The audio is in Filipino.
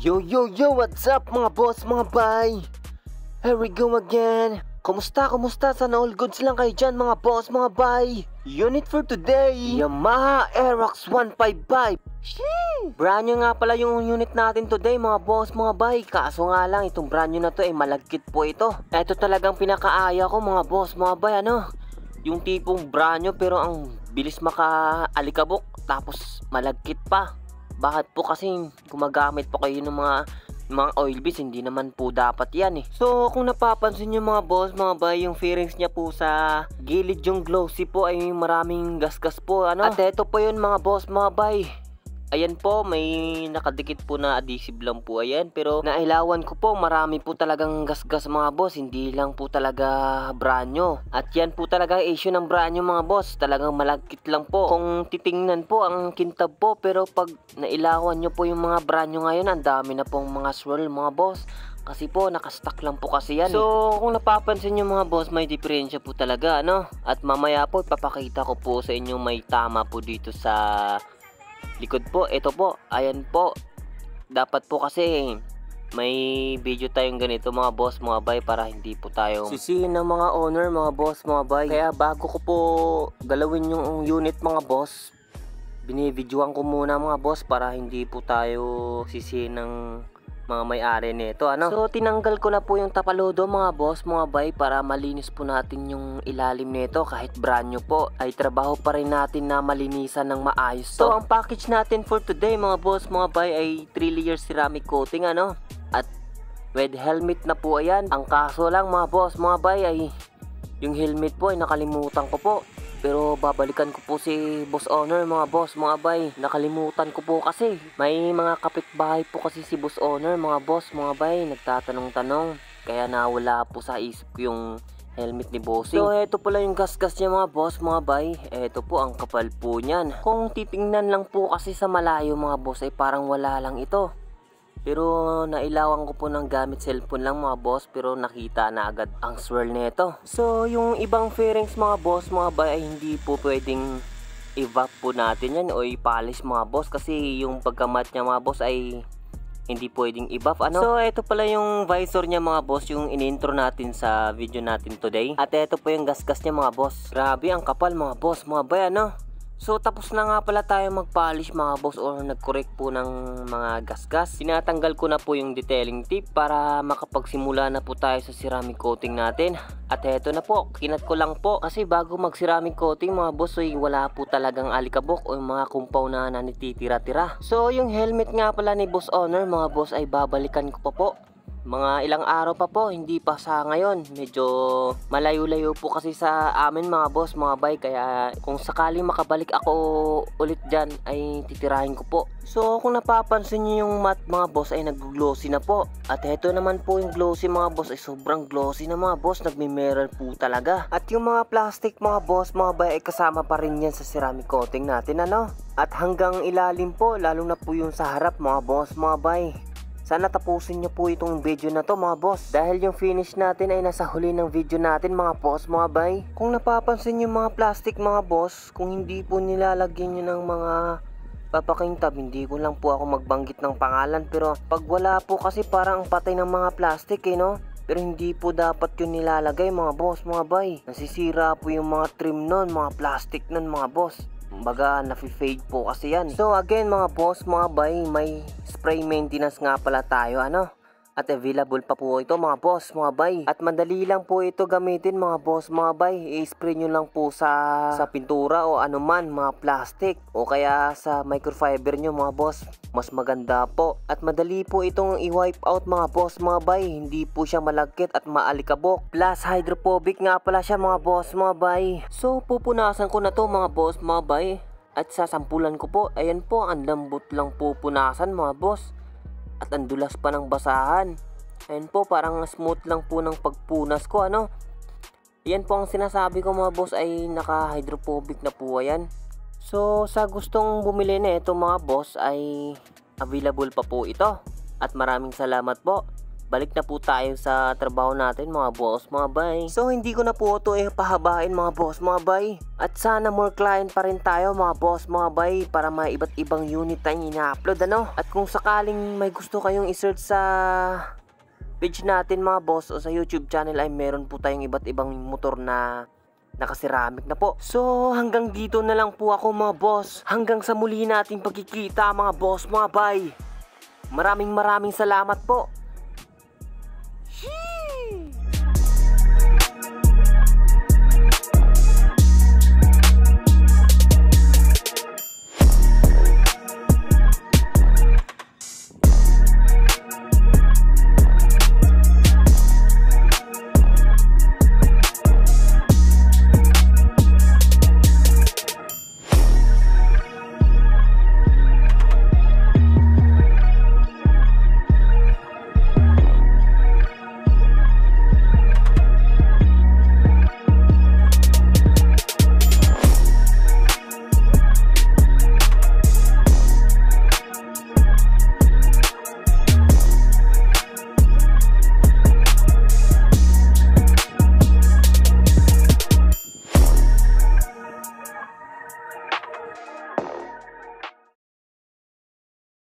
Yo, what's up mga boss, mga bay? Here we go again. Kumusta? Sana all goods lang kayo dyan mga boss, mga bay. Unit for today, Yamaha Aerox 155. Brand new nga pala yung unit natin today mga boss, mga bay. Kaso nga lang itong brand new na to ay malagkit po ito. Ito talagang pinakaaya ko mga boss, mga bay, ano? Yung tipong brand new pero ang bilis makaalikabok tapos malagkit pa. Bakit po kasi gumagamit po kayo ng mga oil beads, hindi naman po dapat yan eh. So kung napapansin nyo mga boss, mga bay, yung fairings niya po sa gilid yung glossy po ay maraming gasgas po, ano. At eto po yun mga boss, mga bay. Ayan po, may nakadikit po na adhesive lang po, ayan. Pero nailawan ko po, marami po talagang gasgas mga boss. Hindi lang po talaga brand new. At yan po talaga issue ng brand new mga boss. Talagang malagkit lang po. Kung titingnan po, ang kintab po. Pero pag nailawan nyo po yung mga brand new ngayon, ang dami na pong mga swirl mga boss. Kasi po, nakastock lang po kasi yan. So, kung napapansin nyo mga boss, may diferensya po talaga, ano? At mamaya po, ipapakita ko po sa inyo may tama po dito sa likod po. Ito po, ayan po. Dapat po kasi may video tayong ganito mga boss, mga bay, para hindi po tayo sisihin ng mga owner mga boss, mga bay. Kaya bago ko po galawin yung unit mga boss, binibidyoan ko muna mga boss para hindi po tayo sisihin ng mga may-ari nito, ano. So tinanggal ko na po yung tapaludo mga boss, mga bay, para malinis po natin yung ilalim nito. Kahit brand new po ay trabaho pa rin natin na malinisan ng maayos to. So ang package natin for today mga boss, mga bay, ay 3 layer ceramic coating, ano, at with helmet na po, ayan. Ang kaso lang mga boss, mga bay, ay yung helmet po ay nakalimutan ko po. Pero babalikan ko po si boss owner mga boss, mga bay. Nakalimutan ko po kasi may mga kapitbahay po kasi si boss owner mga boss, mga bay, nagtatanong-tanong. Kaya nawala po sa isip ko yung helmet ni bossing. So eto pala yung gasgas niya mga boss, mga bay. Eto po ang kapal po niyan. Kung titingnan lang po kasi sa malayo mga boss ay parang wala lang ito. Pero nailawan ko po ng gamit cellphone lang mga boss, pero nakita na agad ang swirl nito. So yung ibang fairings mga boss, mga bay, ay hindi po pwedeng i-vac po natin yan o i-polish mga boss, kasi yung pagkamat niya mga boss ay hindi pwedeng i-buff, ano. So ito pala yung visor niya mga boss, yung in-intro natin sa video natin today. At ito po yung gasgas niya mga boss. Grabe ang kapal mga boss, mga bay, ano. So tapos na nga pala tayo mag-polish mga boss, or nag-correct po ng mga gasgas. Tinatanggal ko na po yung detailing tip para makapagsimula na po tayo sa ceramic coating natin. At eto na po, kinat ko lang po kasi bago mag-ceramic coating mga boss ay wala po talagang alikabok o mga kumpaw na nanititira-tira. So yung helmet nga pala ni boss owner mga boss ay babalikan ko pa po. Mga ilang araw pa po, hindi pa sa ngayon. Medyo malayo-layo po kasi sa amin mga boss, mga bay. Kaya kung sakaling makabalik ako ulit dyan ay titirahin ko po. So kung napapansin nyo yung matte mga boss ay nag-glossy na po. At heto naman po yung glossy mga boss ay sobrang glossy na mga boss. Nagme-mirror po talaga. At yung mga plastic mga boss, mga bay, ay kasama pa rin yan sa ceramic coating natin, ano. At hanggang ilalim po, lalo na po yung sa harap mga boss, mga bay. Sana tapusin nyo po itong video na to mga boss, dahil yung finish natin ay nasa huli ng video natin mga boss, mga bay. Kung napapansin nyo mga plastic mga boss, kung hindi po nilalagyan nyo ng mga papakintab, hindi ko lang po ako magbanggit ng pangalan, pero pag wala po kasi parang patay ng mga plastic eh, no. Pero hindi po dapat yun nilalagay mga boss, mga bay. Nasisira po yung mga trim nun, mga plastic nun mga boss. Baga nafi-fade po kasi yan. So again mga boss, mga bay, may spray maintenance nga pala tayo, ano. At available pa po ito mga boss, mga bay. At madali lang po ito gamitin mga boss, mga bay. I-spray nyo lang po sa pintura o anuman, mga plastic, o kaya sa microfiber nyo mga boss. Mas maganda po. At madali po itong i-wipe out mga boss, mga bay. Hindi po siya malagkit at maalikabok. Plus hydrophobic nga pala siya mga boss, mga bay. So pupunasan ko na to mga boss, mga bay. At sasampulan ko po. Ayan po, ang lambot lang pupunasan mga boss. At ang dulas pa ng basahan. Ayan po, parang smooth lang po ng pagpunas ko, ano. Yan po ang sinasabi ko mga boss, ay naka-hydrophobic na po yan. So sa gustong bumili na ito mga boss ay available pa po ito. At maraming salamat po. balik na po tayo sa trabaho natin mga boss, mga bay. So hindi ko na po ito pahabain mga boss, mga bay. At sana more client pa rin tayo mga boss, mga bay, para may iba't ibang unit tayong ina-upload ano. At kung sakaling may gusto kayong i-search sa page natin mga boss o sa YouTube channel, ay meron po tayong iba't ibang motor na nakaseramik na po. So hanggang dito na lang po ako mga boss. Hanggang sa muli nating pagkikita mga boss, mga bay. Maraming salamat po.